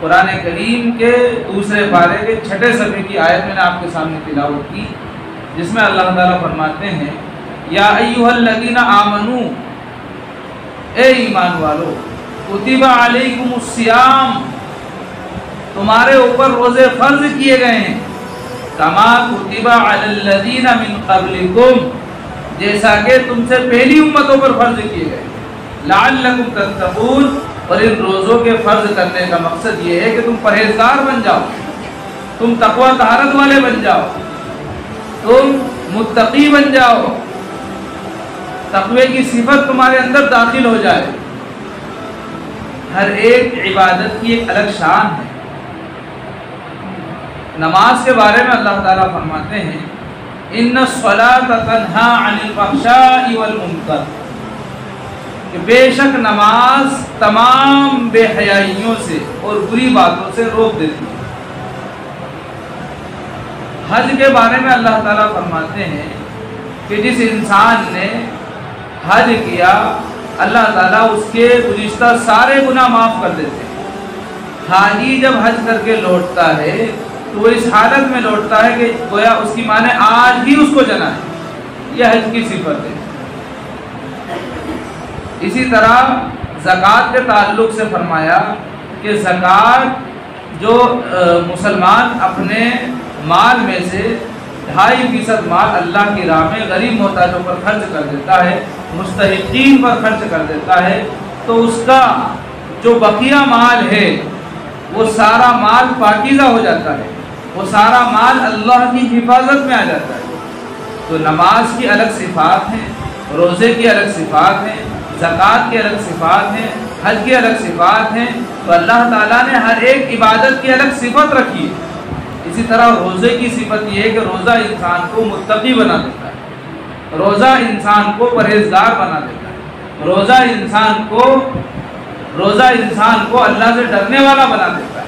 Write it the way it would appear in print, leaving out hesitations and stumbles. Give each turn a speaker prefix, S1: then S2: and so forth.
S1: قرآن کریم کے دوسرے پارے کے 6 صفحے کی آیت میں نے آپ کے سامنے تلاوت کی، جس میں اللہ تعالیٰ فرماتے ہیں یا ایھا الذین آمنو، اے ایمان والو، کتب علیکم الصیام، تمہارے اوپر روزے فرض کیے گئے ہیں، کما کتب علی الذین من قبلکم، جیسا کہ تم سے پہلی امتوں پر فرض کیے گئے، لعلکم تتقون، اور ان روزوں کے فرض کرنے کا مقصد یہ ہے کہ تم پرہیزگار بن جاؤ، تم تقوی طہارت والے بن جاؤ، تم متقی بن جاؤ، تقوی کی صفت تمہارے اندر داخل ہو جائے۔ ہر ایک عبادت کی ایک الگ شان ہے۔ نماز کے بارے میں اللہ تعالیٰ فرماتے ہیں ان الصلاۃ تنہی عن الفحشاء والمنکر، کہ بے شک نماز تمام بے حیائیوں سے اور بری باتوں سے روک دیتی ہے۔ حج کے بارے میں اللہ تعالیٰ فرماتے ہیں کہ جس انسان نے حج کیا اللہ تعالیٰ اس کے گزشتہ سارے گناہ معاف کر دیتے ہیں۔ حاجی جب حج کر کے لوٹتا ہے تو وہ اس حالت میں لوٹتا ہے کہ گویا اس کی ماں نے آج ہی اس کو جنا ہے۔ یہ حج کی صفت ہے۔ اسی طرح زکوٰۃ کے تعلق سے فرمایا کہ زکوٰۃ جو مسلمان اپنے مال میں سے 2.5% مال اللہ کی راہ میں غریب محتاجوں پر خرچ کر دیتا ہے، مستحقین پر خرچ کر دیتا ہے، تو اس کا جو بقیہ مال ہے وہ سارا مال پاکیزہ ہو جاتا ہے، وہ سارا مال اللہ کی حفاظت میں آ جاتا ہے۔ تو نماز کی الگ صفات ہیں، روزے کی الگ صفات ہیں، زکوٰۃ کی الگ صفات ہیں، حج کی الگ صفات ہیں، تو اللہ تعالیٰ نے ہر ایک عبادت کی الگ صفت رکھی ہے۔ اسی طرح روزے کی صفت یہ ہے کہ روزہ انسان کو متقی بنا دیتا ہے، روزہ انسان کو پرہیزگار بنا دیتا ہے، روزہ انسان کو اللہ سے ڈرنے والا بنا دیتا ہے۔